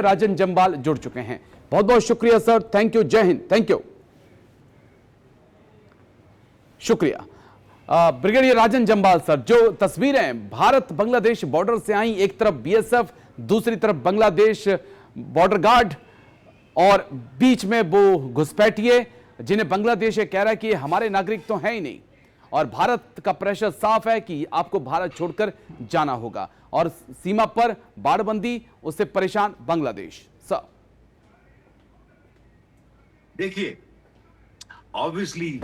राजन जम्वाल जुड़ चुके हैं। बहुत बहुत शुक्रिया सर, थैंक यू, जय हिंद, थैंक यू, शुक्रिया। ब्रिगेडियर राजन जम्वाल सर, जो तस्वीरें भारत बांग्लादेश बॉर्डर से आई, एक तरफ बीएसएफ, दूसरी तरफ बांग्लादेश बॉर्डर गार्ड और बीच में वो घुसपैठिए जिन्हें बांग्लादेश ये कह रहा है कि हमारे नागरिक तो हैं ही नहीं, और भारत का प्रेशर साफ है कि आपको भारत छोड़कर जाना होगा, और सीमा पर बाड़बंदी, उससे परेशान बांग्लादेश। सर देखिए, ऑब्वियसली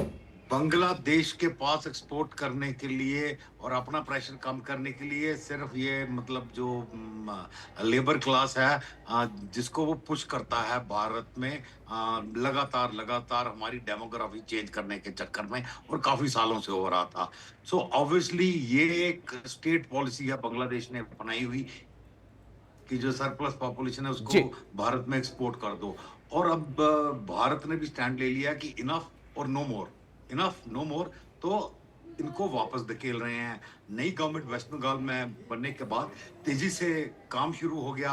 बांग्लादेश के पास एक्सपोर्ट करने के लिए और अपना प्रेशर कम करने के लिए सिर्फ ये मतलब जो लेबर क्लास है जिसको वो पुश करता है भारत में लगातार लगातार हमारी डेमोग्राफी चेंज करने के चक्कर में, और काफी सालों से हो रहा था। सो ऑब्वियसली ये एक स्टेट पॉलिसी है बांग्लादेश ने अपनाई हुई कि जो सरप्लस पॉपुलेशन है उसको भारत में एक्सपोर्ट कर दो। और अब भारत ने भी स्टैंड ले लिया कि इनफ और नो मोर, इनफ नो मोर, तो इनको वापस धकेल रहे हैं। नई गवर्नमेंट वेस्ट बंगाल में बनने के बाद तेजी से काम शुरू हो गया,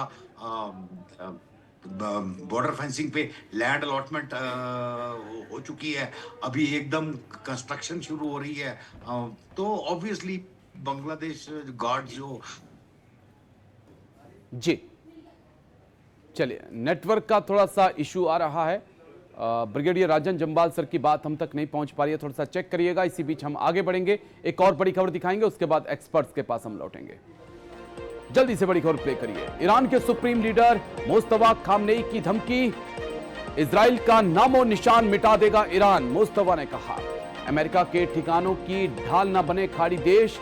बॉर्डर फेंसिंग पे लैंड अलॉटमेंट हो चुकी है, अभी एकदम कंस्ट्रक्शन शुरू हो रही है। तो ऑब्वियसली बांग्लादेश गार्ड जो जी, चलिए, नेटवर्क का थोड़ा सा इशू आ रहा है, ब्रिगेडियर राजन जम्वाल सर की बात हम तक नहीं पहुंच पा रही है, थोड़ा सा चेक करिएगा। इसी बीच हम आगे बढ़ेंगे, एक और बड़ी खबर दिखाएंगे, उसके बाद एक्सपर्ट्स के पास हम लौटेंगे। जल्दी से बड़ी खबर प्ले करिए। ईरान के सुप्रीम लीडर मुस्तफा खामनेई की धमकी, इजराइल का नामो निशान मिटा देगा ईरान, मुस्तफा ने कहा। अमेरिका के ठिकानों की ढाल न बने खाड़ी देश,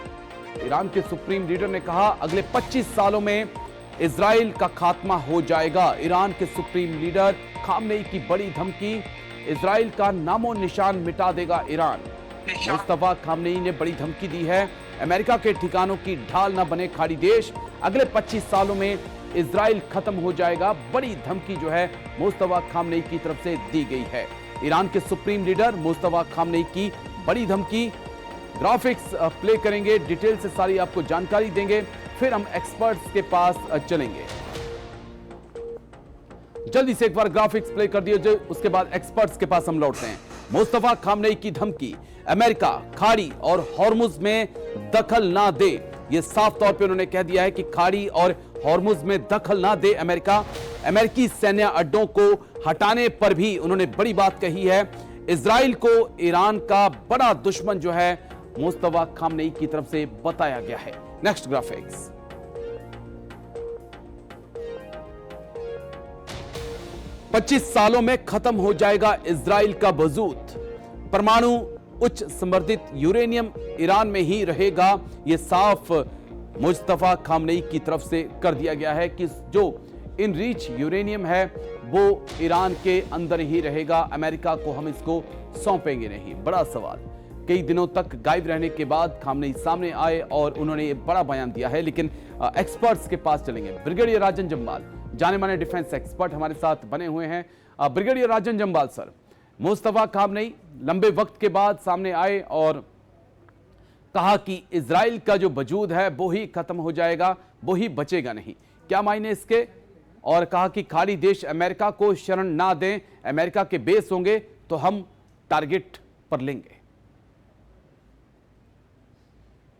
ईरान के सुप्रीम लीडर ने कहा अगले 25 सालों में इजराइल का खात्मा हो जाएगा। ईरान के सुप्रीम लीडर खामनेई की बड़ी धमकी, इजराइल का नामो निशान मिटा देगा ईरान। मुस्तफा खामनेई ने बड़ी धमकी दी है, अमेरिका के ठिकानों की ढाल न बने खाड़ी देश, अगले 25 सालों में इजराइल खत्म हो जाएगा। बड़ी धमकी जो है मुस्तफा खामनेई की तरफ से दी गई है। ईरान के सुप्रीम लीडर मुस्तफा खामनेई की बड़ी धमकी। ग्राफिक्स प्ले करेंगे, डिटेल से सारी आपको जानकारी देंगे, फिर हम एक्सपर्ट्स के पास चलेंगे। जल्दी से एक बार ग्राफिक्स प्ले कर दिए, उसके बाद एक्सपर्ट्स के पास हम लौटते हैं। मुस्तफा खामनेई की धमकी, अमेरिका खाड़ी और हॉर्मुज में दखल ना दे। यह साफ तौर पे उन्होंने कह दिया है कि खाड़ी और हॉर्मुज में दखल ना दे अमेरिका। अमेरिकी सैन्य अड्डों को हटाने पर भी उन्होंने बड़ी बात कही है। इजराइल को ईरान का बड़ा दुश्मन जो है मुस्तफा खामनेई की तरफ से बताया गया है। Next graphics. पच्चीस सालों में खत्म हो जाएगा इजराइल का वजूद, परमाणु उच्च संवर्धित यूरेनियम ईरान में ही रहेगा। यह साफ मुस्तफा खामनेई की तरफ से कर दिया गया है कि जो इनरीच यूरेनियम है वो ईरान के अंदर ही रहेगा, अमेरिका को हम इसको सौंपेंगे नहीं। बड़ा सवाल, कई दिनों तक गायब रहने के बाद खामनेई सामने आए और उन्होंने ये बड़ा बयान दिया है। लेकिन एक्सपर्ट्स के पास चलेंगे। ब्रिगेडियर राजन जम्वाल, जाने माने डिफेंस एक्सपर्ट हमारे साथ बने हुए हैं। Brigadier Rajan Jamwal sir, Mustafa Khamenei लंबे वक्त के बाद सामने आए और कहा कि इजराइल का जो वजूद है वो ही खत्म हो जाएगा, वो ही बचेगा नहीं। क्या मायने इसके? और कहा कि खाड़ी देश अमेरिका को शरण ना दें, अमेरिका के बेस होंगे तो हम टारगेट पर लेंगे।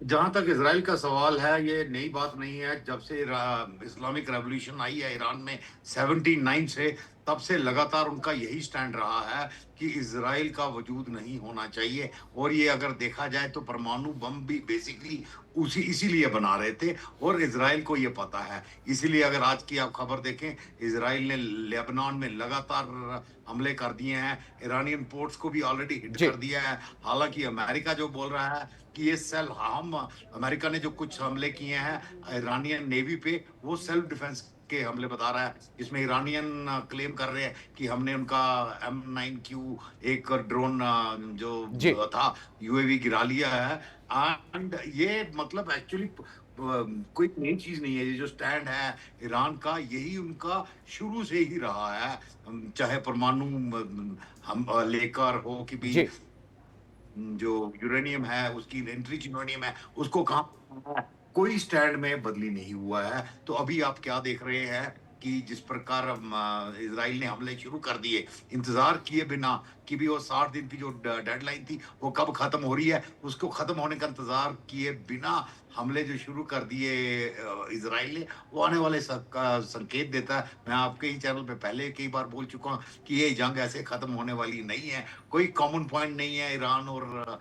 जहां तक इजराइल का सवाल है, ये नई बात नहीं है। जब से इस्लामिक रेवोल्यूशन आई है ईरान में 79 से, तब से लगातार उनका यही स्टैंड रहा है कि इजराइल का वजूद नहीं होना चाहिए। और ये अगर देखा जाए तो परमाणु बम भी बेसिकली इसीलिए बना रहे थे, और इजराइल को ये पता है। इसीलिए अगर आज की आप खबर देखें, इजराइल ने लेबनान में लगातार हमले कर दिए हैं, ईरानियन पोर्ट्स को भी ऑलरेडी हिट कर दिया है। हालांकि अमेरिका जो बोल रहा है कि ये अमेरिका ने जो कुछ हमले किए हैं ईरानियन नेवी पे, वो सेल्फ डिफेंस के हमले बता रहा है। इसमें ईरानियन क्लेम कर रहे हैं कि हमने उनका M9Q एक ड्रोन जो था यूएवी गिरा लिया है। एंड ये मतलब एक्चुअली कोई नई चीज नहीं है। ये जो स्टैंड है ईरान का, यही उनका शुरू से ही रहा है। चाहे परमाणु हम लेकर हो कि भी जो यूरेनियम है, उसकी एंट्रीच यूरेनियम है, उसको कहाँ कोई स्टैंड में बदली नहीं हुआ है। तो अभी आप क्या देख रहे हैं कि जिस प्रकार इजराइल ने हमले शुरू कर दिए इंतजार किए बिना कि भी वो 60 दिन की जो डेडलाइन थी वो कब खत्म हो रही है, उसको खत्म होने का इंतजार किए बिना हमले जो शुरू कर दिए इजराइल ने, वो आने वाले का संकेत देता है। मैं आपके ही चैनल पे पहले कई बार बोल चुका हूँ कि ये जंग ऐसे खत्म होने वाली नहीं है। कोई कॉमन पॉइंट नहीं है ईरान और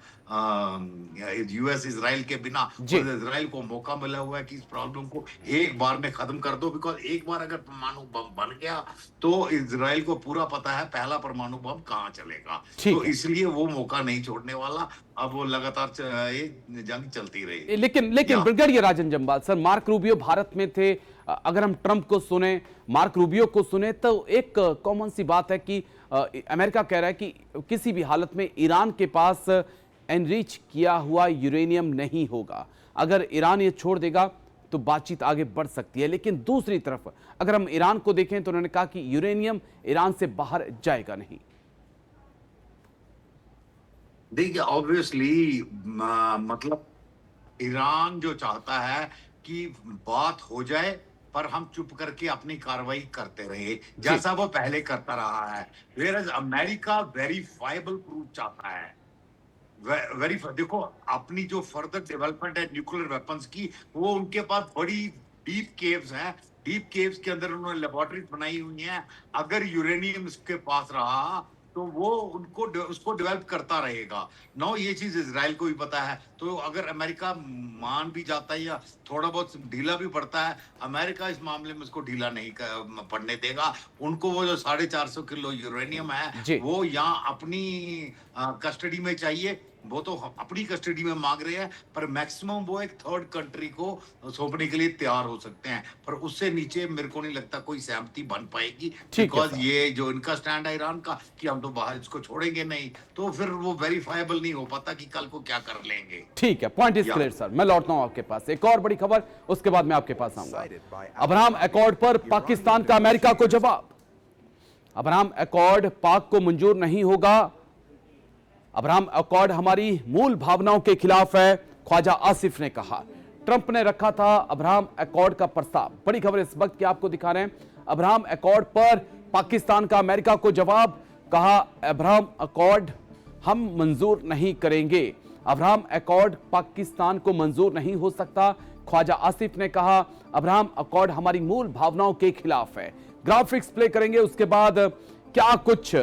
यूएस इजराइल के बिना, जी। और इजराइल को मौका मिला हुआ है कि इस प्रॉब्लम को एक बार में खत्म कर दो, बिकॉज एक बार अगर परमाणु बम बन गया तो इजराइल को पूरा पता है पहला परमाणु बम कहाँ चलेगा। तो ठीक है। इसलिए वो मौका नहीं छोड़ने वाला। अब वो लगातार ये जंग चलती रहेगी। लेकिन लेकिन या brigadier Rajan Jamwal sir, Mark Rubio Bharat में थे। अगर हम ट्रंप को सुने, मार्क रूबियो को सुने, तो एक कॉमन सी बात है कि अमेरिका कह रहा है कि किसी भी हालत में ईरान के पास एनरिच किया हुआ यूरेनियम नहीं होगा। अगर ईरान ये छोड़ देगा तो बातचीत आगे बढ़ सकती है। लेकिन दूसरी तरफ अगर हम ईरान को देखें तो उन्होंने कहा कि यूरेनियम ईरान से बाहर जाएगा नहीं। देखिए, ऑब्वियसली मतलब ईरान जो चाहता है कि बात हो जाए पर हम चुप करके अपनी कार्रवाई करते रहे, जी। जैसा वो पहले करता रहा है। वेयरएज़ अमेरिका वेरीफाइबल प्रूफ चाहता है। वेरी देखो, अपनी जो फर्दर डेवलपमेंट है न्यूक्लियर वेपन्स की, वो उनके पास बड़ी डीप केव्स हैं। डीप केव्स के अंदर उन्होंने लेबोरेटरीज बनाई हुई हैं। अगर यूरेनियम इसके पास रहा तो वो उसको डेवलप करता रहेगा। नो, ये चीज इजराइल को भी पता है। तो अगर अमेरिका मान भी जाता है या थोड़ा बहुत ढीला भी पड़ता है, अमेरिका इस मामले में उसको ढीला नहीं पड़ने देगा। उनको वो जो 450 किलो यूरेनियम है जी। वो यहाँ अपनी कस्टडी में चाहिए। वो तो अपनी कस्टडी में मांग रहे हैं, पर मैक्सिमम वो एक थर्ड कंट्री को सौंपने के लिए तैयार हो सकते हैं। पर उससे नीचे मेरे को नहीं लगता कोई सहमति बन पाएगी, ठीक है बिकॉज सर। ये जो इनका स्टैंड है ईरान का कि हम तो बाहर इसको छोड़ेंगे नहीं, तो फिर वो वेरीफाइबल नहीं हो पाता कि कल को क्या कर लेंगे। ठीक है, पॉइंट इज या क्लियर सर। मैं लौटता हूं आपके पास, एक और बड़ी खबर, उसके बाद मैं आपके पास आऊंगा। अब्राहम अकॉर्ड पर पाकिस्तान का अमेरिका को जवाब। अब्राहम अकॉर्ड पाक को मंजूर नहीं होगा। अब्राहम अकॉर्ड हमारी मूल भावनाओं के खिलाफ है, ख्वाजा आसिफ ने कहा। ट्रंप ने रखा था अब्राहम अकॉर्ड का प्रस्ताव। बड़ी खबर इस वक्त की आपको दिखा रहे हैं। अब्राहम अकॉर्ड पर पाकिस्तान का अमेरिका को जवाब। कहा अब्राहम अकॉर्ड हम मंजूर नहीं करेंगे। अब्राहम अकॉर्ड पाकिस्तान को मंजूर नहीं हो सकता। ख्वाजा आसिफ ने कहा अब्राहम अकॉर्ड हमारी मूल भावनाओं के खिलाफ है। ग्राफिक्स प्ले करेंगे, उसके बाद क्या कुछ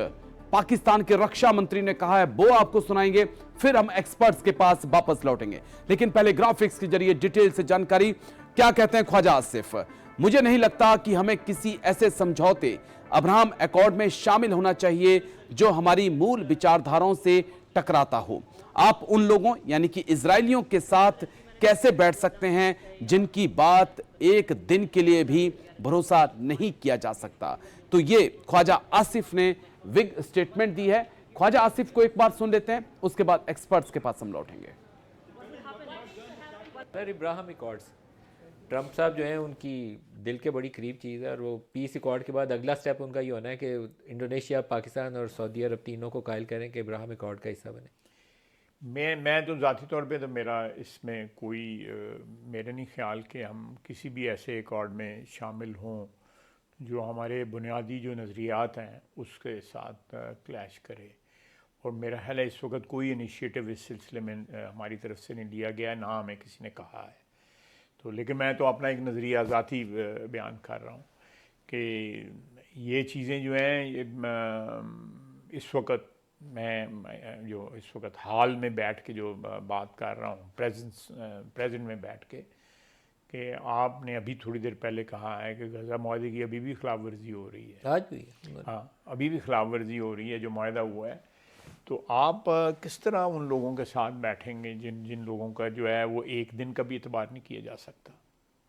पाकिस्तान के रक्षा मंत्री ने कहा है वो आपको सुनाएंगे, फिर हम एक्सपर्ट्स के पास वापस लौटेंगे। लेकिन पहले ग्राफिक्स के जरिए डिटेल से जानकारी। क्या कहते हैं ख्वाजा आसिफ? मुझे नहीं लगता कि हमें किसी ऐसे समझौते अब्राहम अकॉर्ड में शामिल होना चाहिए जो हमारी मूल विचारधाराओं से टकराता हो। आप उन लोगों यानी कि इजरायलियों के साथ कैसे बैठ सकते हैं जिनकी बात एक दिन के लिए भी भरोसा नहीं किया जा सकता? तो ये ख्वाजा आसिफ ने विग स्टेटमेंट दी है। ख्वाजा आसिफ को एक बार सुन लेते हैं, उसके बाद एक्सपर्ट्स के पास हम लौटेंगे। सर, इब्राहिम अकॉर्ड्स ट्रंप साहब जो हैं उनकी दिल के बड़ी करीब चीज़ है, और वो पीस अकॉर्ड के बाद अगला स्टेप उनका ये होना है कि इंडोनेशिया, पाकिस्तान और सऊदी अरब तीनों को कायल करें कि इब्राहिम अकॉर्ड का हिस्सा बने। मैं तो ज़ाती तौर पे तो मेरा इसमें कोई मेरे नहीं ख्याल कि हम किसी भी ऐसे अकॉर्ड में शामिल हों जो हमारे बुनियादी जो नज़रियात हैं उसके साथ क्लैश करे। और मेरा ख्याल है इस वक्त कोई इनिशिएटिव इस सिलसिले में हमारी तरफ से नहीं लिया गया, ना हमें किसी ने कहा है। तो लेकिन मैं तो अपना एक नज़रिया ज़ाती बयान कर रहा हूँ कि ये चीज़ें जो हैं इस वक्त मैं जो इस वक्त हाल में बैठ के जो बात कर रहा हूँ, प्रेजेंट में बैठ के, कि आपने अभी थोड़ी देर पहले कहा है कि गज़ा मुआहदे की अभी भी खिलाफ वर्जी हो रही है। आज भी हाँ, अभी भी खिलाफ वर्जी हो रही है जो मुआहदा हुआ है। तो आप किस तरह उन लोगों के साथ बैठेंगे जिन लोगों का जो है वो एक दिन का भी एतबार नहीं किया जा सकता?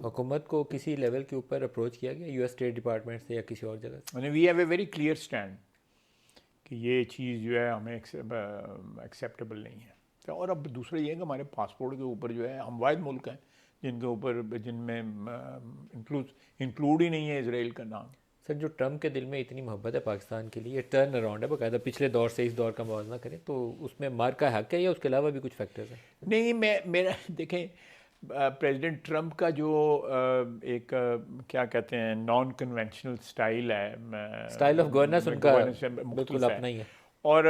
हुकूमत को किसी लेवल के ऊपर अप्रोच किया गया यूएस स्टेट डिपार्टमेंट से या किसी और जगह से? We have a very clear stand कि ये चीज़ जो है हमें एक्सेप्टेबल नहीं है। तो और अब दूसरा ये है कि हमारे पासपोर्ट के ऊपर जो है हम वाहिद मुल्क हैं जिनके ऊपर जिनमें इंक्लूड ही नहीं है इसराइल का नाम। सर, जो ट्रंप के दिल में इतनी मोहब्बत है पाकिस्तान के लिए, टर्न अराउंड है बाकायदा, पिछले दौर से इस दौर का मुआवजा करें तो उसमें मार का हक है या उसके अलावा भी कुछ फैक्टर्स हैं? नहीं, मेरा देखें, प्रेसिडेंट ट्रंप का जो एक क्या कहते हैं नॉन कन्वेंशनल स्टाइल है, स्टाइल ऑफ गवर्नेंस उनका मुख्तलिफ बिल्कुल अपना ही है। और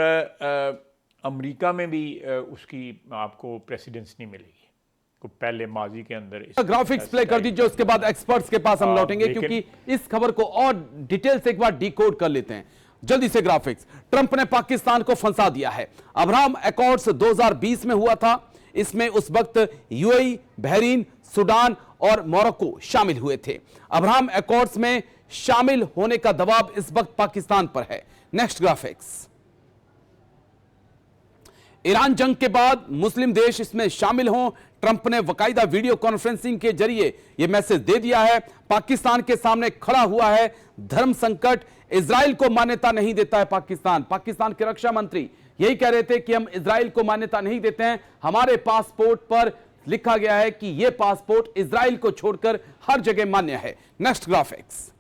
अमेरिका में भी उसकी आपको प्रेसिडेंस नहीं मिलेगी, को पहले माजी के अंदर ग्राफिक्स प्ले कर दीजिए, उसके बाद एक्सपर्ट्स के पास हम लौटेंगे, क्योंकि इस खबर को और डिटेल से एक बार डिकोड कर लेते हैं जल्दी से। ग्राफिक्स, ट्रंप ने पाकिस्तान को फंसा दिया है। अब्राहम अकॉर्ड्स 2020 में हुआ था, इसमें उस वक्त यूएई, बहरीन, सूडान और मोरक्को शामिल हुए थे। अब्राहम अकॉर्ड्स में शामिल होने का दबाव इस वक्त पाकिस्तान पर है। नेक्स्ट ग्राफिक्स, ईरान जंग के बाद मुस्लिम देश इसमें शामिल हों। ट्रंप ने बाकायदा वीडियो कॉन्फ्रेंसिंग के जरिए यह मैसेज दे दिया है। पाकिस्तान के सामने खड़ा हुआ है धर्म संकट, इजराइल को मान्यता नहीं देता है पाकिस्तान के रक्षा मंत्री यही कह रहे थे कि हम इजराइल को मान्यता नहीं देते हैं, हमारे पासपोर्ट पर लिखा गया है कि यह पासपोर्ट इजराइल को छोड़कर हर जगह मान्य है। नेक्स्ट ग्राफिक्स,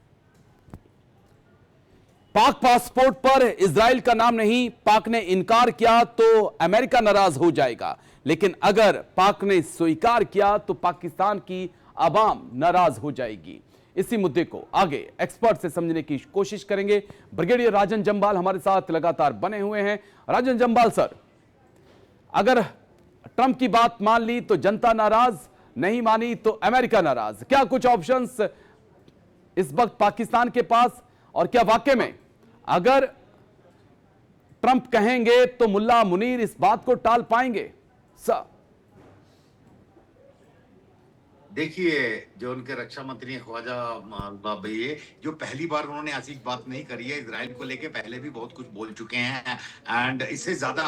पाक पासपोर्ट पर इजराइल का नाम नहीं, पाक ने इनकार किया तो अमेरिका नाराज हो जाएगा, लेकिन अगर पाक ने स्वीकार किया तो पाकिस्तान की आवाम नाराज हो जाएगी। इसी मुद्दे को आगे एक्सपर्ट से समझने की कोशिश करेंगे। ब्रिगेडियर राजन जम्बाल हमारे साथ लगातार बने हुए हैं। राजन जम्बाल सर, अगर ट्रंप की बात मान ली तो जनता नाराज, नहीं मानी तो अमेरिका नाराज, क्या कुछ ऑप्शंस इस वक्त पाकिस्तान के पास, और क्या वाकई में अगर ट्रंप कहेंगे तो मुल्ला मुनीर इस बात को टाल पाएंगे? सर देखिए, जो उनके रक्षा मंत्री हैं ख्वाजा भैया, जो पहली बार उन्होंने ऐसी बात नहीं करी है। इजराइल को लेके पहले भी बहुत कुछ बोल चुके हैं एंड इससे ज्यादा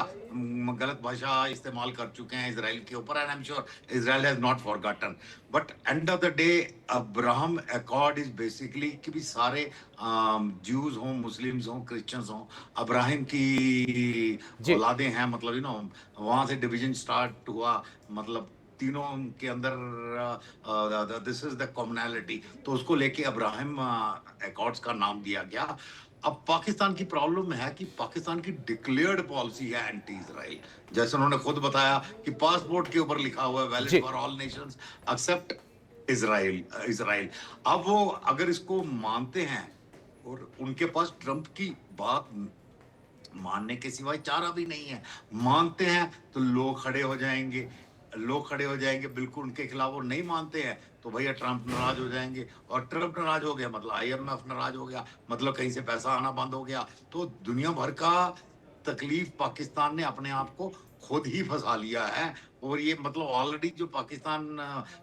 गलत भाषा इस्तेमाल कर चुके हैं इजराइल के ऊपर, and I am sure Israel has not forgotten. But and of the day Abraham accord is basically कि भी सारे ज्यूज हों, मुस्लिम्स हों, क्रिश्चियंस हों, अब्राहम की औलादें हैं, मतलब यू नो वहां से डिवीजन स्टार्ट हुआ, मतलब तीनों के अंदर दिस इज द कॉमनैलिटी, तो उसको लेके अब्राहम अकॉर्ड्स का नाम दिया गया। अब पाकिस्तान की प्रॉब्लम है कि पाकिस्तान की डिक्लेयर्ड पॉलिसी है एंटी इजराइल, जैसे उन्होंने खुद बताया कि पासपोर्ट के ऊपर लिखा हुआ है valid for all nations except Israel. अब वो अगर इसको मानते हैं और उनके पास ट्रंप की बात मानने के सिवाय चारा भी नहीं है, मानते हैं तो लोग खड़े हो जाएंगे बिल्कुल उनके खिलाफ। वो नहीं मानते हैं तो भैया ट्रंप नाराज हो जाएंगे, और ट्रंप नाराज हो गया मतलब IMF नाराज हो गया, मतलब कहीं से पैसा आना बंद हो गया। तो दुनिया भर का तकलीफ पाकिस्तान ने अपने आप को खुद ही फंसा लिया है, और ये मतलब ऑलरेडी जो पाकिस्तान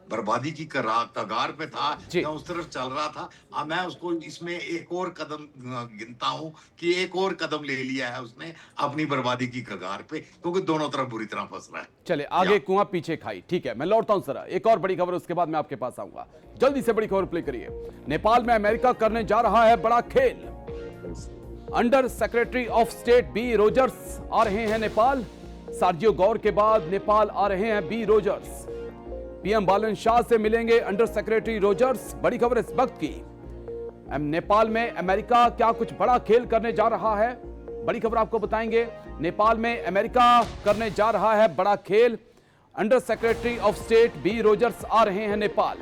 बर्बादी की कगार पे था या उस तरफ चल रहा था, मैं उसको इसमें एक और कदम गिनता हूं कि एक और कदम ले लिया है उसने अपनी बर्बादी की कगार पे, क्योंकि दोनों तरफ बुरी तरह फंस रहा है। चले आगे कुआं पीछे खाई, ठीक है, मैं लौटता हूं सर, एक और बड़ी खबर उसके बाद मैं आपके पास आऊंगा। जल्दी से बड़ी खबर प्ले करिए। नेपाल में अमेरिका करने जा रहा है बड़ा खेल। Under secretary of state B Rogers आ रहे हैं नेपाल। सार्जियो गौर के बाद नेपाल आ रहे हैं बी रोजर्स। पीएम बालन शाह से मिलेंगे अंडर सेक्रेटरी रोजर्स। बड़ी खबर इस वक्त की, नेपाल में अमेरिका क्या कुछ बड़ा खेल करने जा रहा है, बड़ी खबर आपको बताएंगे। नेपाल में अमेरिका करने जा रहा है बड़ा खेल। Under secretary of state B Rogers आ रहे हैं नेपाल।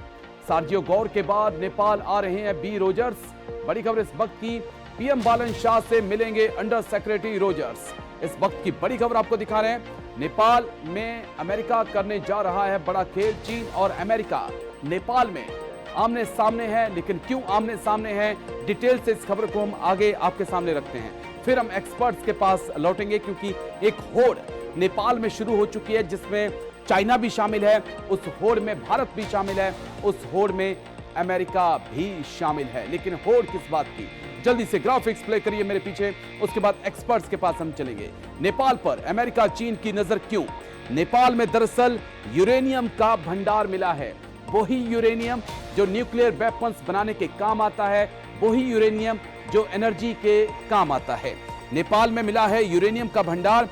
सार्जियो गौर के बाद नेपाल आ रहे हैं बी रोजर्स। बड़ी खबर इस वक्त की, पीएम बालन शाह से मिलेंगे अंडर सेक्रेटरी रोजर्स। इस वक्त की बड़ी खबर आपको दिखा रहे हैं। नेपाल में अमेरिका करने जा रहा है बड़ा खेल। चीन और अमेरिका नेपाल में आमने सामने है, लेकिन क्यों आमने सामने है, डिटेल से इस खबर को हम आगे आपके सामने रखते हैं। फिर हम एक्सपर्ट्स के पास लौटेंगे, क्योंकि एक होड़ नेपाल में शुरू हो चुकी है जिसमें चाइना भी शामिल है, उस होड़ में भारत भी शामिल है, उस होड़ में अमेरिका भी शामिल है। लेकिन होड़ किस बात की, जल्दी से ग्राफिक्स प्ले करिए मेरे पीछे, उसके बाद एक्सपर्ट्स के पास हम चलेंगे। नेपाल पर अमेरिका चीन की नजर क्यों? नेपाल में दरअसल यूरेनियम का भंडार मिला है, वही यूरेनियम जो न्यूक्लियर वेपन्स बनाने के काम आता है, वही यूरेनियम जो एनर्जी के काम आता है। नेपाल में मिला है यूरेनियम का भंडार,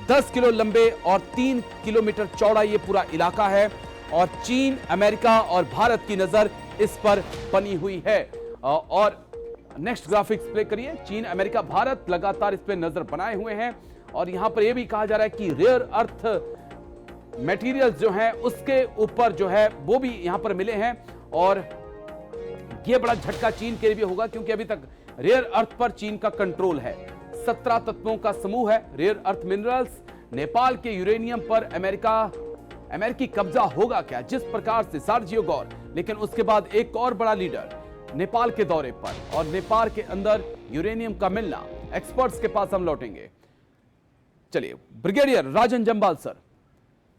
10 किलो लंबे और 3 किलोमीटर चौड़ा ये पूरा इलाका है, और चीन, अमेरिका और भारत की नजर इस पर बनी हुई है। और नेक्स्ट ग्राफिक्स प्ले करिए। चीन, अमेरिका, भारत लगातार इस पे नजर बनाए हुए हैं, और यहां पर यह भी कहा जा रहा है कि रेयर अर्थ मटेरियल्स जो हैं उसके ऊपर जो है वो भी यहां पर मिले हैं। और ये बड़ा झटका चीन के लिए भी होगा, क्योंकि अभी तक रेयर अर्थ पर चीन का कंट्रोल है। 17 तत्वों का समूह है रेयर अर्थ मिनरल्स। नेपाल के यूरेनियम पर अमेरिकी कब्जा होगा क्या, जिस प्रकार से सर्जियो गौर, लेकिन उसके बाद एक और बड़ा लीडर नेपाल के दौरे पर, और नेपाल के अंदर यूरेनियम का मिलना। एक्सपर्ट्स के पास हम लौटेंगे। चलिए, ब्रिगेडियर राजन जम्बाल सर,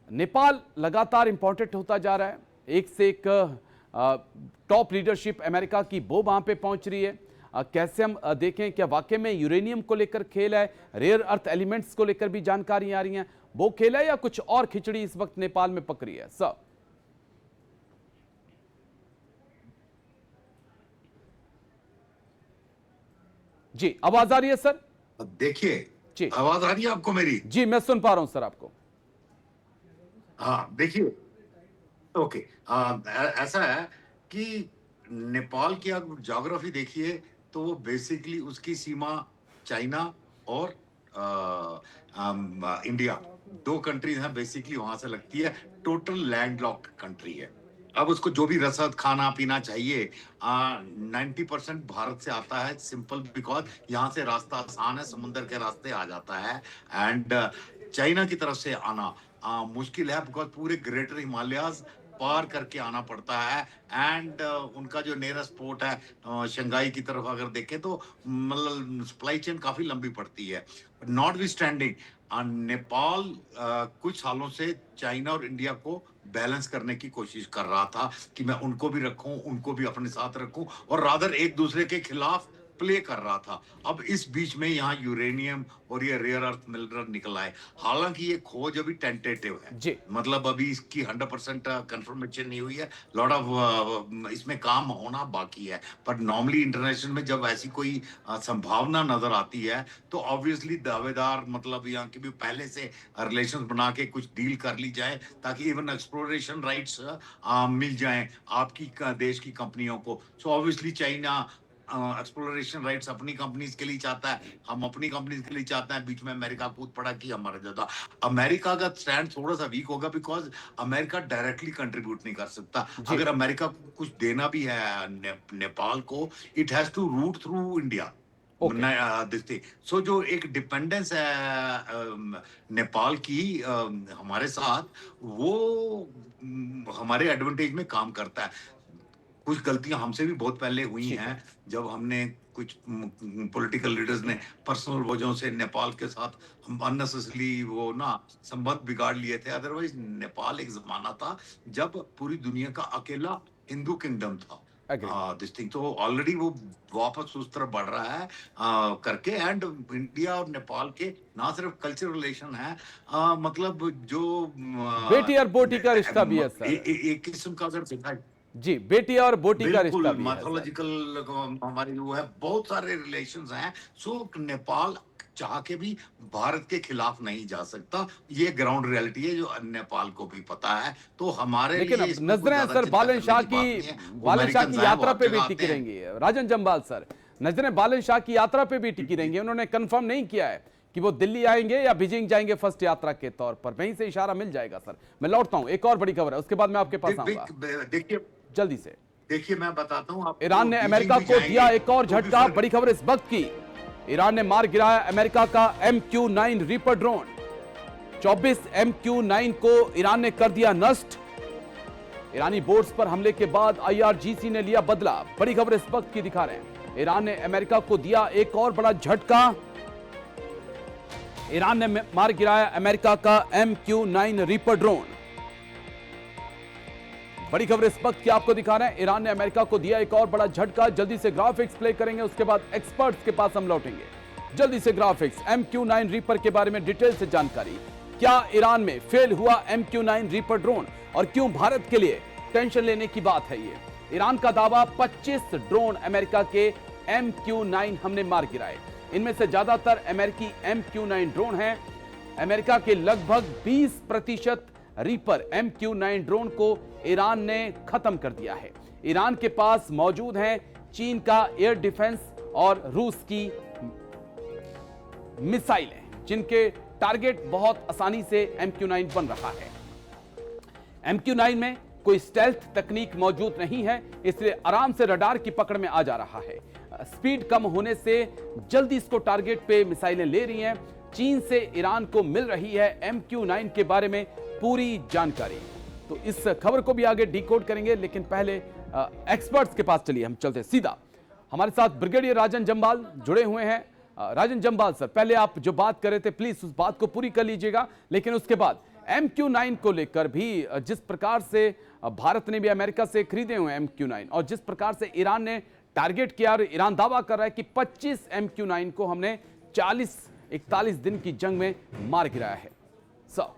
नेपाल लगातार इंपॉर्टेंट होता जा रहा है। एक से एक टॉप लीडरशिप अमेरिका की वो वहां पे पहुंच रही है। कैसे हम देखें, क्या वाकई में यूरेनियम को लेकर खेल है, रेयर अर्थ एलिमेंट्स को लेकर भी जानकारी आ रही है, वो खेल है, या कुछ और खिचड़ी इस वक्त नेपाल में पक रही है? सर जी, आवाज आ रही है सर? देखिए, आवाज आ रही है आपको मेरी? जी, मैं सुन पा रहा हूं सर आपको। हाँ, देखिए, ओके, ऐसा है कि नेपाल की आप ज्योग्राफी देखिए तो वो बेसिकली उसकी सीमा चाइना और इंडिया, दो कंट्रीज हैं बेसिकली, वहां से लगती है। टोटल लैंडलॉक्ड कंट्री है। अब उसको जो भी रसद खाना पीना चाहिए 90% भारत से आता है, सिंपल बिकॉज यहाँ से रास्ता आसान है, समुद्र के रास्ते आ जाता है। एंड चाइना की तरफ से आना मुश्किल है, बिकॉज पूरे ग्रेटर हिमालयाज पार करके आना पड़ता है। एंड उनका जो नियरेस्ट पोर्ट है शंघाई की तरफ अगर देखें तो मतलब सप्लाई चेन काफी लंबी पड़ती है। नॉट वी स्टैंडिंग नेपाल कुछ सालों से चाइना और इंडिया को बैलेंस करने की कोशिश कर रहा था कि मैं उनको भी रखूं, उनको भी अपने साथ रखूं, और रादर एक दूसरे के खिलाफ प्ले कर रहा था। अब इस बीच में यहाँ यूरेनियम और ये रेयर अर्थ मिनरल निकला है। हालांकि ये खोज अभी टेंटेटिव है जी, मतलब अभी इसकी 100% कंफर्मेशन नहीं हुई है। लॉट ऑफ इसमें काम होना बाकी है। पर नॉर्मली इंटरनेशनल में जब ऐसी कोई संभावना नजर आती है तो ऑब्वियसली दावेदार मतलब यहाँ की भी पहले से रिलेशंस बना के कुछ डील कर ली जाए, ताकि इवन एक्सप्लोरेशन राइट्स मिल जाएं आपकी देश की कंपनियों को। So obviously China exploration rights अपनी कंपनीज के लिए चाहता है, हम अपनी कंपनीज के लिए चाहते हैं। बीच में अमेरिका कूद पड़ा कि हमारा ज्यादा, अमेरिका का स्टैंड थोड़ा सा वीक होगा बिकॉज अमेरिका डायरेक्टली कंट्रीब्यूट नहीं कर सकता। अगर अमेरिका को कुछ देना भी है नेपाल को, it has to route through India. So जो एक डिपेंडेंस है नेपाल की हमारे साथ, वो हमारे एडवांटेज में काम करता है। कुछ गलतियां हमसे भी बहुत पहले हुई हैं, जब हमने कुछ पॉलिटिकल लीडर्स ने पर्सनल वजहों से नेपाल के साथ हम अननेसेसरली वो ना संबंध बिगाड़ लिए थे। अदरवाइज नेपाल एक जमाना था जब पूरी दुनिया का अकेला हिंदू किंगडम था। दिस थिंग तो ऑलरेडी वो वापस उस तरफ बढ़ रहा है करके। एंड इंडिया और नेपाल के ना सिर्फ कल्चरल रिलेशन है, मतलब जो बेटी और बोटी का रिश्ता भी है सर। एक किस्म का अगर देखा जी, बेटी और बोटी का रिश्ता भी है। मैथोलॉजिकल हमारी जो है बहुत सारे रिलेशंस हैं। सो नेपाल चाह के भी भारत के खिलाफ नहीं जा सकता, ये ग्राउंड रियलिटी है जो नेपाल को भी पता है। तो हमारे लेकिन अब नजरें सर बालन शाह की यात्रा पे भी टिकी रहेंगी। राजन जम्बाल सर, नजरें बालन शाह की यात्रा पे भी टिकी रहेंगी। उन्होंने कंफर्म नहीं किया है कि वो दिल्ली आएंगे या बीजिंग जाएंगे फर्स्ट यात्रा के तौर पर, वहीं से इशारा मिल जाएगा। सर मैं लौटता हूं, एक और बड़ी खबर है, उसके बाद मैं आपके पास आऊंगा। देखिए जल्दी से, देखिए मैं बताता हूं आपको, ईरान ने अमेरिका को दिया एक और झटका। बड़ी खबर इस वक्त की, ईरान ने मार गिराया अमेरिका का MQ-9 रीपर ड्रोन। 24 MQ-9 को ईरान ने कर दिया नष्ट। ईरानी बोर्ड्स पर हमले के बाद IRGC ने लिया बदला। बड़ी खबर इस वक्त की दिखा रहे हैं, ईरान ने अमेरिका को दिया एक और बड़ा झटका। ईरान ने मार गिराया अमेरिका का MQ-9 रीपर ड्रोन। बड़ी खबर इस वक्त की आपको दिखा रहे हैं, ईरान ने अमेरिका को दिया एक और बड़ा झटका। जल्दी से ग्राफिक्स प्ले करेंगे, उसके बाद एक्सपर्ट्स के पास हम लौटेंगे। जल्दी से ग्राफिक्स, MQ-9 रीपर के बारे में डिटेल से जानकारी। क्या ईरान में फेल हुआ MQ-9 रीपर ड्रोन, और क्यों भारत के लिए टेंशन लेने की बात है ये? ईरान का दावा, 25 ड्रोन अमेरिका के MQ-9 हमने मार गिराए। इनमें से ज्यादातर अमेरिकी MQ-9 ड्रोन हैं। अमेरिका के लगभग 20% रीपर MQ-9 ड्रोन को ईरान ने खत्म कर दिया है। ईरान के पास मौजूद हैं चीन का एयर डिफेंस और रूस की मिसाइलें, जिनके टारगेट बहुत आसानी से MQ-9 बन रहा है। MQ-9 में कोई स्टेल्थ तकनीक मौजूद नहीं है, इसलिए आराम से रडार की पकड़ में आ जा रहा है। स्पीड कम होने से जल्दी इसको टारगेट पे मिसाइलें ले रही हैं। चीन से ईरान को मिल रही है MQ-9 के बारे में पूरी जानकारी। तो इस खबर को भी आगे डिकोड करेंगे, लेकिन पहले एक्सपर्ट्स के पास चलिए हम चलते सीधा। हमारे साथ ब्रिगेडियर राजन जम्बाल जुड़े हुए हैं। राजन जम्बाल सर, पहले आप जो बात कर रहे थे प्लीज उस बात को पूरी कर लीजिएगा, लेकिन उसके बाद MQ-9 को लेकर भी जिस प्रकार से भारत ने भी अमेरिका से खरीदे हुए MQ-9 और जिस प्रकार से ईरान ने टारगेट किया, और ईरान दावा कर रहा है कि 25 MQ-9 को हमने 40-41 दिन की जंग में मार गिराया है। सर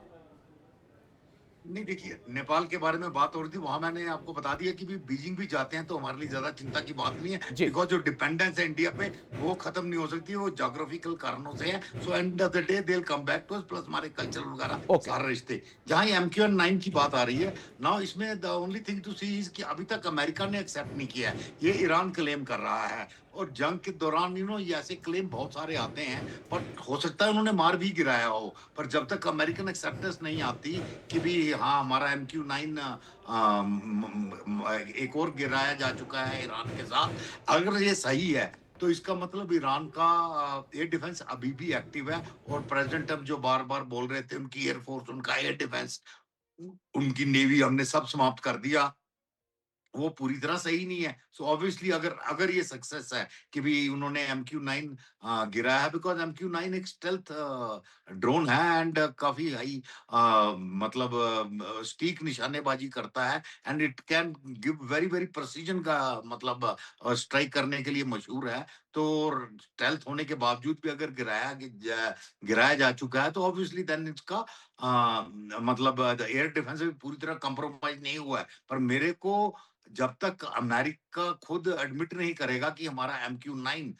नहीं, देखिए, नेपाल के बारे में बात हो रही थी, वहां मैंने आपको बता दिया कि भी बीजिंग भी जाते हैं तो हमारे लिए ज्यादा चिंता की बात नहीं है, जी। बिकॉज जो डिपेंडेंस है इंडिया पे वो खत्म नहीं हो सकती, वो ज्योग्राफिकल कारणों से है। So end of the day they will come back to us, plus हमारे कल्चर वगैरह Okay. सारे रिश्ते। जहां ये MQ-9 की बात आ रही है ना, इसमें the only thing to see is कि अभी तक अमेरिका ने एक्सेप्ट नहीं किया है, ये ईरान क्लेम कर रहा है। और जंग के दौरान ये ऐसे क्लेम बहुत सारे आते हैं, पर हो सकता है उन्होंने मार भी गिराया हो, पर जब तक अमेरिकन एक्सेप्टेंस नहीं आती कि भी हाँ हमारा MQ-9 एक और गिराया जा चुका है ईरान के साथ, अगर ये सही है तो इसका मतलब ईरान का एयर डिफेंस अभी भी एक्टिव है। और प्रेसिडेंट ट्रम्प जो बार बार बोल रहे थे उनकी एयरफोर्स, उनका एयर डिफेंस, उनकी नेवी हमने सब समाप्त कर दिया, वो पूरी तरह सही नहीं है। सो ऑब्वियसली अगर अगर ये सक्सेस है कि भी उन्होंने MQ-9 गिराया है, बिकॉज MQ-9 एक स्टेल्थ ड्रोन है एंड काफी हाई मतलब स्टीक निशानेबाजी करता है, and it can give very very precision का मतलब स्ट्राइक करने के लिए मशहूर है। तो स्टेल्थ होने के बावजूद भी अगर गिराया जा चुका है तो ऑब्वियसली देन इसका मतलब एयर डिफेंस भी पूरी तरह कंप्रोमाइज नहीं हुआ है। पर मेरे को जब तक अमेरिका खुद एडमिट नहीं करेगा कि हमारा MQ-9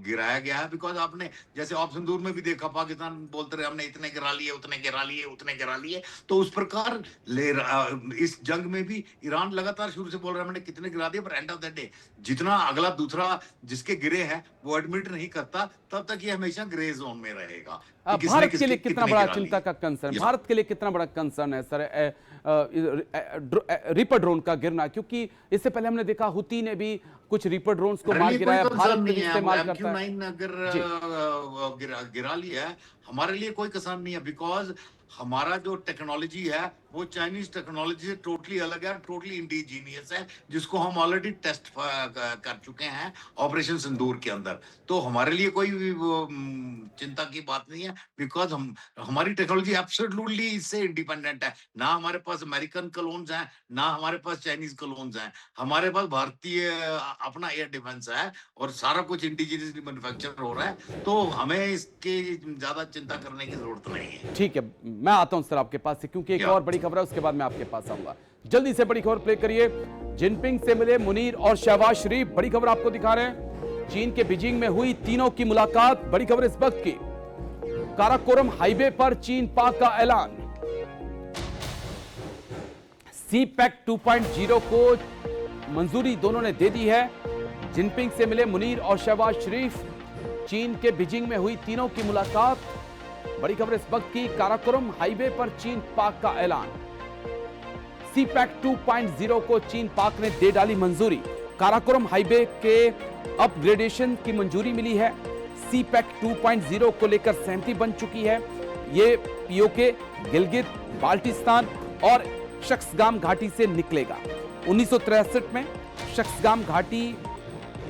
गिराया गया है, बिकॉज आपने जैसे ऑप्शन दूर में भी देखा, पाकिस्तान बोलते रहे हमने इतने गिरा लिए, उतने गिरा लिए, उतने गिरा लिए, तो उस प्रकार इस जंग में भी ईरान लगातार शुरू से बोल रहा है हमने कितने गिरा दिए, पर एंड ऑफ द डे जितना अगला दूसरा जिसके गिरे हैं वो एडमिट नहीं करता, तब तक ये हमेशा ग्रे जोन में रहेगा कि किसने भारत के किसके लिए कितना कितने बड़ा गिरा चिंता लिए। का कंसर्न, या। भारत के लिए कितना बड़ा कंसर्न है सर रीपर ड्रोन का गिरना? क्योंकि इससे पहले हमने देखा हुती ने भी कुछ रीपर ड्रोन्स को मार हमारे लिए कोई गिराया, भारत कंसर्न भी नहीं है। इस्तेमाल करता है। MQ-9 अगर जी। गिरा लिया है, हमारे लिए कोई कंसर्न नहीं है, बिकॉज हमारा जो टेक्नोलॉजी है वो चाइनीज टेक्नोलॉजी से टोटली अलग है, टोटली इंडिजीनियस है, जिसको हम ऑलरेडी टेस्ट कर चुके हैं ऑपरेशन सिंदूर के अंदर। तो हमारे लिए कोई भी चिंता की बात नहीं है, बिकॉज हमारी टेक्नोलॉजी एब्सोल्युटली इससे इंडिपेंडेंट है। ना हमारे पास अमेरिकन कलोन्स हैं, ना हमारे पास चाइनीज कलोन्स हैं, हमारे पास भारतीय अपना एयर डिफेंस है और सारा कुछ इंडिजीनियसली मैन्युफैक्चर हो रहा है। तो हमें इसके ज्यादा चिंता करने की जरूरत नहीं है। ठीक है, मैं आता हूं सर आपके पास से, क्योंकि एक और बड़ी खबर है, उसके बाद मैं आपके पास आऊंगा। जल्दी से बड़ी खबर प्ले करिए। जिनपिंग से मिले मुनीर और शहबाज शरीफ, बड़ी खबर आपको दिखा रहे हैं। चीन के बीजिंग में हुई तीनों की मुलाकात, बड़ी खबर इस वक्त की। काराकोरम हाईवे पर चीन पाक का ऐलान। CPEC 2.0 को मंजूरी दोनों ने दे दी है। जिनपिंग से मिले मुनीर और शहबाज शरीफ, चीन के बीजिंग में हुई तीनों की मुलाकात, बड़ी खबर इस वक्त की। काराकोरम हाईवे पर चीन पाक का ऐलान। CPEC 2.0 को चीन पाक ने दे डाली मंजूरी। काराकोरम हाईवे के अपग्रेडेशन की मंजूरी मिली है। CPEC 2.0 को लेकर सहमति बन चुकी है। ये POK गिलगित बाल्टिस्तान और शख्सगाम घाटी से निकलेगा। 1963 में शख्सगाम घाटी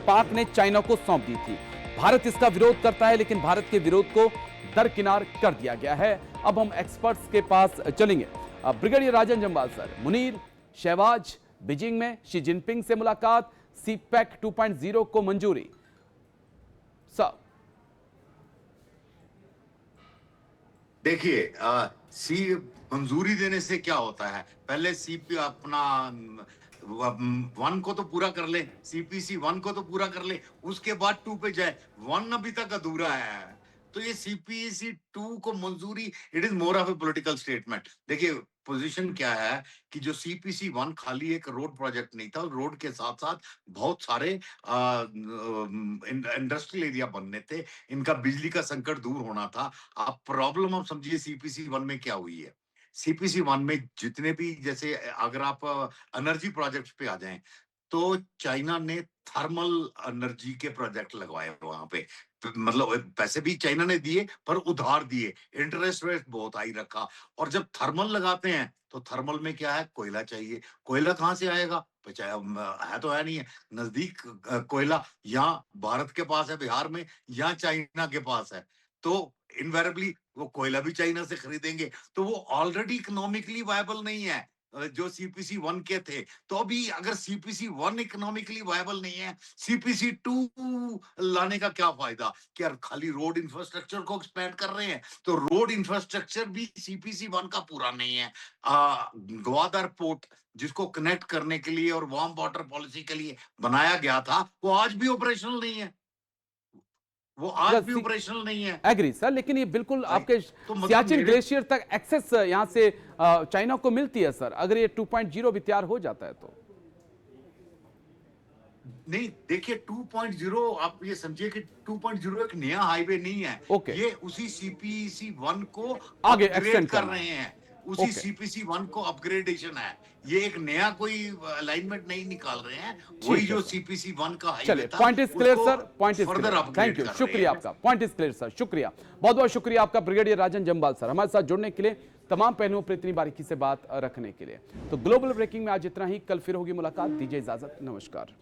पाक ने चाइना को सौंप दी थी। भारत इसका विरोध करता है, लेकिन भारत के विरोध को दरकिनार कर दिया गया है। अब हम एक्सपर्ट्स के पास चलेंगे। ब्रिगेडियर राजन जम्बाल सर, मुनीर शहबाज बीजिंग में शी जिनपिंग से मुलाकात, CPEC 2.0 को मंजूरी। सर देखिए, सी मंजूरी देने से क्या होता है, पहले CP अपना 1 को तो पूरा कर ले, CPC 1 को तो पूरा कर ले, उसके बाद 2 पे जाए। 1 अभी तक अधूरा है, तो ये CPC 2 को मंजूरी, it is more of A political statement. देखिए पोजीशन क्या है कि जो CPC 1 खाली एक रोड प्रोजेक्ट नहीं था, रोड के साथ साथ बहुत सारे इंडस्ट्रियल एरिया बनने थे, इनका बिजली का संकट दूर होना था। आप प्रॉब्लम आप समझिए CPC 1 में क्या हुई है। सीपीसी 1 में जितने भी, जैसे अगर आप एनर्जी प्रोजेक्ट्स पे आ जाएं, तो चाइना ने थर्मल एनर्जी के प्रोजेक्ट लगवाए वहां पे। मतलब पैसे भी चाइना ने दिए, पर उधार दिए, इंटरेस्ट रेट बहुत हाई रखा। और जब थर्मल लगाते हैं तो थर्मल में क्या है, कोयला चाहिए। कोयला कहाँ से आएगा, है तो है नहीं है नजदीक। कोयला या भारत के पास है बिहार में, या चाइना के पास है, तो इनवेरेबली वो कोयला भी चाइना से खरीदेंगे। तो वो ऑलरेडी इकोनॉमिकली वायबल नहीं है जो सीपीसी 1 के थे। तो अभी अगर सीपीसी 1 इकोनॉमिकली वायबल नहीं है, सीपीसी 2 लाने का क्या फायदा? क्या खाली रोड इंफ्रास्ट्रक्चर को एक्सपेंड कर रहे हैं? तो रोड इंफ्रास्ट्रक्चर भी सीपीसी 1 का पूरा नहीं है। ग्वादर पोर्ट, जिसको कनेक्ट करने के लिए और वार्म वाटर पॉलिसी के लिए बनाया गया था, वो आज भी ऑपरेशनल नहीं है। वो आज भी ऑपरेशनल नहीं है। एग्री सर, लेकिन ये बिल्कुल आपके तो मतलब सियाचिन ग्लेशियर तक एक्सेस यहाँ से चाइना को मिलती है सर, अगर ये 2.0 भी तैयार हो जाता है तो। नहीं, देखिए 2.0 आप ये समझिए कि 2.0 एक नया हाईवे नहीं है। ओके। ये उसी सीपीसी 1 को आगे अपग्रेड एक्सटेंड कर करना रहे है। हैं। उसी सीपीसी 1 को अपग्रेडेशन है। ये एक नया कोई अलाइनमेंट नहीं निकाल रहे हैं। वही जो सीपीसी 1 का हाईवे चलिए, था, पॉइंट इज क्लियर उसको sir, point is further clear, upgrade thank you, कर रहे शुक्रिया हैं। आपका, पॉइंट इज क्लियर सर, शुक्रिया, बहुत बहुत शुक्रिया आपका ब्रिगेडियर राजन जम्बाल सर, हमारे साथ जुड़ने के लिए, तमाम पहलुओं पर इतनी बारीकी से बात रखने के लिए। तो ग्लोबल ब्रेकिंग में आज इतना ही, कल फिर होगी मुलाकात, दीजिए इजाजत, नमस्कार।